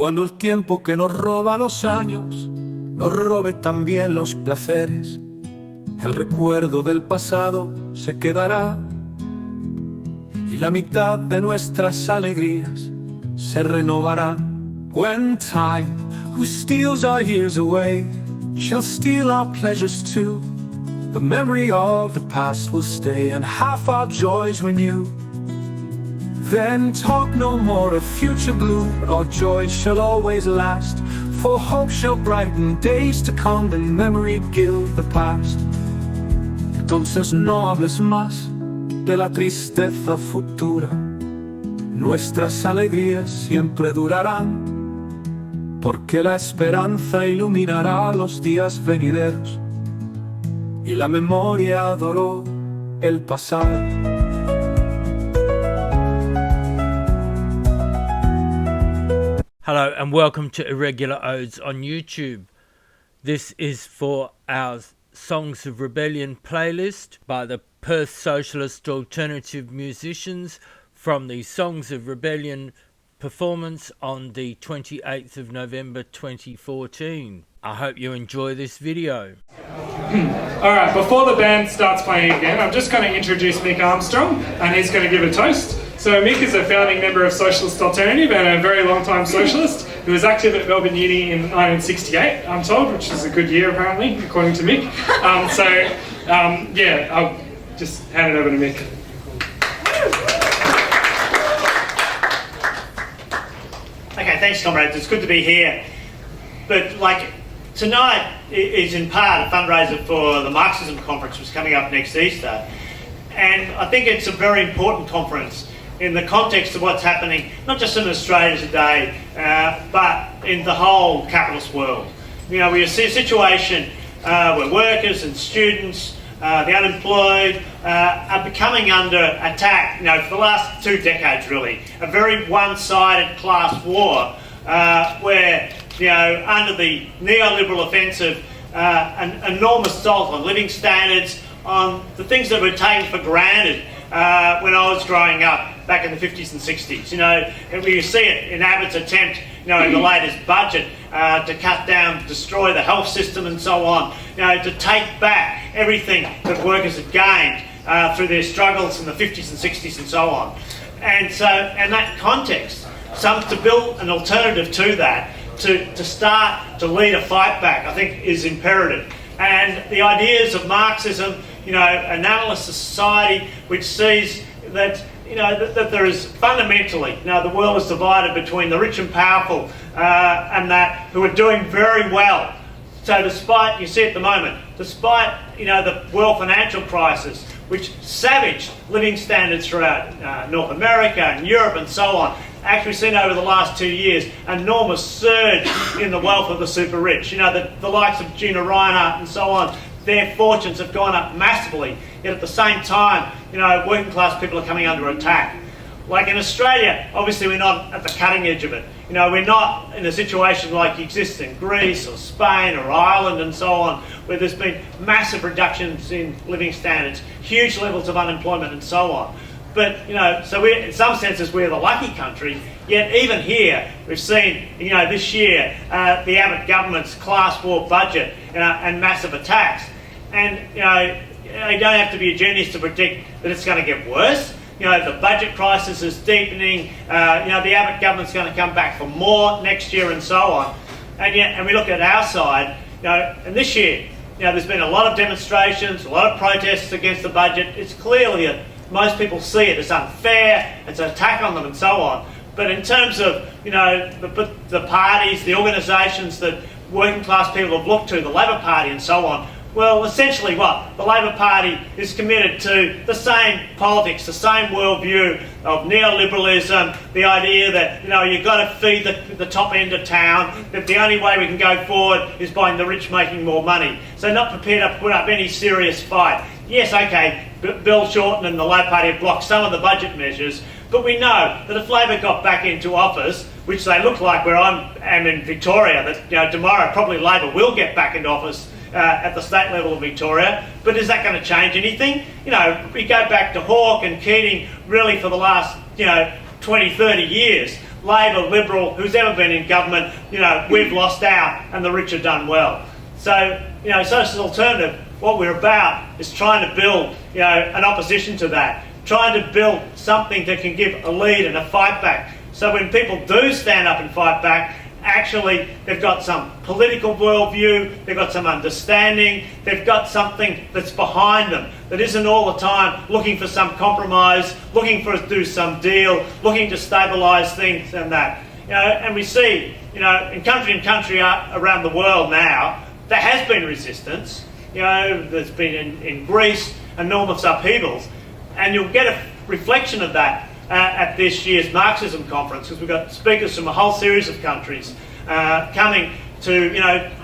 Cuando el tiempo que nos roba los años nos robe también los placeres, el recuerdo del pasado se quedará y la mitad de nuestras alegrías se renovará. When time, who steals our years away, shall steal our pleasures too, the memory of the past will stay and half our joys renew. Then talk no more of future gloom, our joy shall always last, for hope shall brighten days to come and memory gild the past. Entonces no hables más de la tristeza futura, nuestras alegrías siempre durarán, porque la esperanza iluminará los días venideros y la memoria adoró el pasado. Hello and welcome to Irregular Odes on YouTube. This is for our Songs of Rebellion playlist by the Perth Socialist alternative musicians from the Songs of Rebellion performance on the 28th of November 2014. I hope you enjoy this video. Alright, before the band starts playing again, I'm just going to introduce Mick Armstrong and he's going to give a toast. So Mick is a founding member of Socialist Alternative and a very long time socialist who was active at Melbourne Uni in 1968, I'm told, which is a good year apparently, according to Mick. I'll just hand it over to Mick. Okay, thanks comrades, it's good to be here. But tonight is in part a fundraiser for the Marxism conference which is coming up next Easter. And I think it's a very important conference in the context of what's happening, not just in Australia today, but in the whole capitalist world. You know, we see a situation where workers and students, the unemployed, are becoming under attack, for the last 2 decades really. A very one-sided class war where, under the neoliberal offensive, an enormous assault on living standards, on the things that were taken for granted when I was growing up back in the 50s and 60s. And we see it in Abbott's attempt, in the latest budget to cut down, destroy the health system and so on, to take back everything that workers had gained through their struggles in the 50s and 60s and so on. And so, in that context, to build an alternative to that, to start to lead a fight back, I think is imperative. And the ideas of Marxism, an analyst of society which sees that that there is fundamentally, the world is divided between the rich and powerful and that who are doing very well. So despite, you see at the moment, despite, the world financial crisis, which savaged living standards throughout North America and Europe and so on, actually seen over the last 2 years an enormous surge in the wealth of the super rich. The likes of Gina Reinhardt and so on, their fortunes have gone up massively, yet at the same time, working class people are coming under attack. Like in Australia, obviously we're not at the cutting edge of it. We're not in a situation like exists in Greece or Spain or Ireland and so on, where there's been massive reductions in living standards, huge levels of unemployment and so on. But, so we're, in some senses, we're the lucky country, yet even here, we've seen, this year, the Abbott government's class war budget and massive attacks. And, you don't have to be a genius to predict that it's going to get worse. The budget crisis is deepening, the Abbott government's going to come back for more next year and so on. And we look at our side, and this year, there's been a lot of demonstrations, a lot of protests against the budget. It's clearly that most people see it as unfair, it's an attack on them and so on. But in terms of, the parties, the organisations that working class people have looked to, the Labor Party and so on, well, essentially what? The Labor Party is committed to the same politics, the same worldview of neoliberalism, the idea that, you've got to feed the top end of town, that the only way we can go forward is by the rich making more money. So not prepared to put up any serious fight. Yes, okay, Bill Shorten and the Labor Party have blocked some of the budget measures, but we know that if Labor got back into office, which they look like where I am in Victoria, that tomorrow probably Labor will get back into office at the state level of Victoria, but is that going to change anything? We go back to Hawke and Keating really for the last 20, 30 years. Labor, Liberal, who's ever been in government, we've lost out and the rich have done well. So, Socialist Alternative, what we're about is trying to build, an opposition to that, trying to build something that can give a lead and a fight back. So when people do stand up and fight back, actually they've got some political worldview, they've got some understanding, they've got something that's behind them, that isn't all the time looking for some compromise, looking for to do some deal, looking to stabilise things and that. And we see, in country around the world now, there has been resistance. There's been in Greece enormous upheavals, and you'll get a reflection of that at this year's Marxism conference, because we've got speakers from a whole series of countries coming to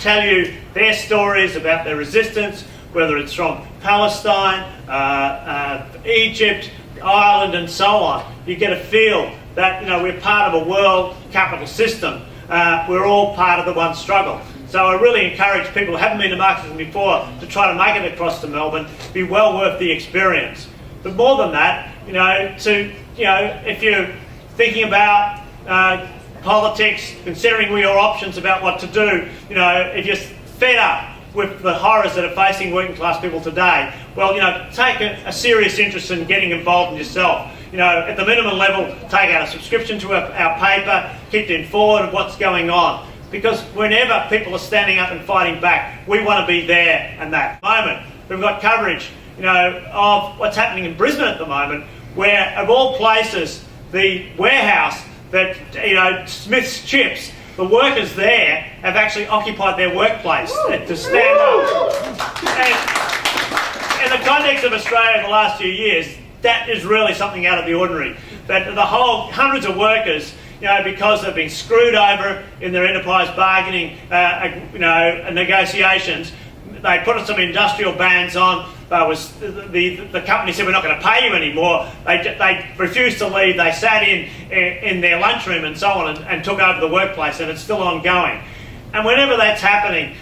tell you their stories about their resistance, whether it's from Palestine, Egypt, Ireland and so on. You get a feel that we're part of a world capital system. We're all part of the one struggle. So I really encourage people who haven't been to Marxism before to try to make it across to Melbourne. It'd be well worth the experience. But more than that, if you're thinking about politics, considering your options about what to do, if you're fed up with the horrors that are facing working class people today, well, take a serious interest in getting involved in yourself. At the minimum level, take out a subscription to our paper, keep informed of what's going on. Because whenever people are standing up and fighting back, we want to be there and that. At the moment, we've got coverage, of what's happening in Brisbane at the moment, where, of all places, the warehouse that, Smith's Chips, the workers there have actually occupied their workplace to stand up. And in the context of Australia in the last few years, that is really something out of the ordinary. That the whole hundreds of workers, because they've been screwed over in their enterprise bargaining, negotiations, they put some industrial bans on. The company said, we're not going to pay you anymore. They refused to leave. They sat in their lunchroom and so on and took over the workplace, and it's still ongoing. And whenever that's happening,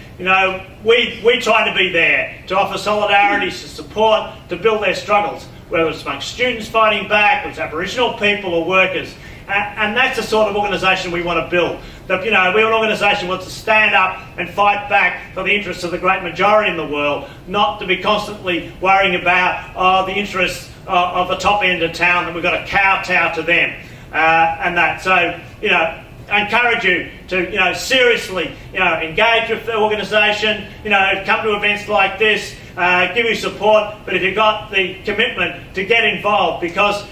we try to be there to offer solidarity, to support, to build their struggles, whether it's amongst students fighting back, whether it's Aboriginal people or workers. And that's the sort of organisation we want to build. That, we're an organisation that wants to stand up and fight back for the interests of the great majority in the world, not to be constantly worrying about the interests of the top end of town, that we've got to kowtow to them and that. So, I encourage you to, seriously, engage with the organisation, come to events like this, give you support, but if you've got the commitment to get involved, because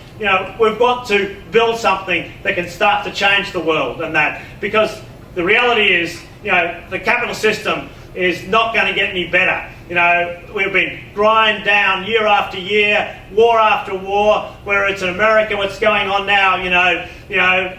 we've got to build something that can start to change the world and that. Because the reality is, the capital system is not going to get any better. We've been grind down year after year, war after war, whether it's in America, what's going on now,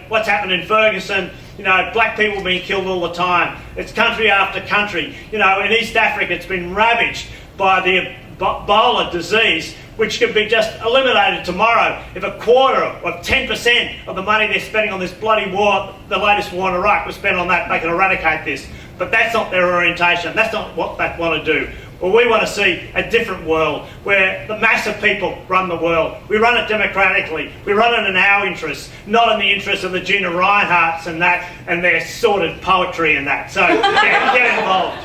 what's happened in Ferguson, black people being killed all the time. It's country after country. In East Africa, it's been ravaged by the Ebola disease, which could be just eliminated tomorrow if a quarter or 10% of the money they're spending on this bloody war, the latest war in Iraq, was spent on that. They can eradicate this. But that's not their orientation. That's not what they want to do. Well, we want to see a different world where the mass of people run the world. We run it democratically. We run it in our interests, not in the interests of the Gina Rineharts and that, and their sordid poetry and that. So, get involved.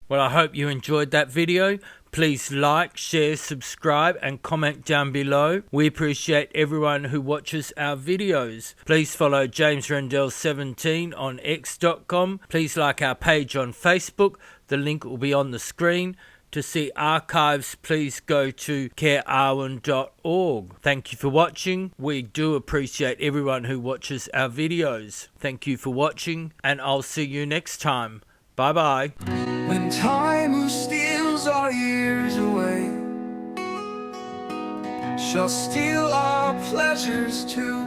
Well, I hope you enjoyed that video. Please like, share, subscribe and comment down below. We appreciate everyone who watches our videos. Please follow James Rendell 17 on x.com. Please like our page on Facebook. The link will be on the screen. To see archives, please go to carearwen.org. Thank you for watching. We do appreciate everyone who watches our videos. Thank you for watching, and I'll see you next time. Bye-bye. When time steals our years away, shall steal our pleasures too.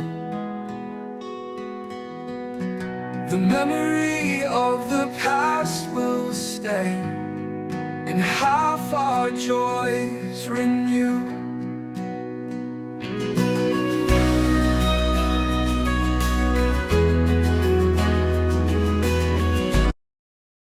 The memory of the past will stay, and half our joys renew.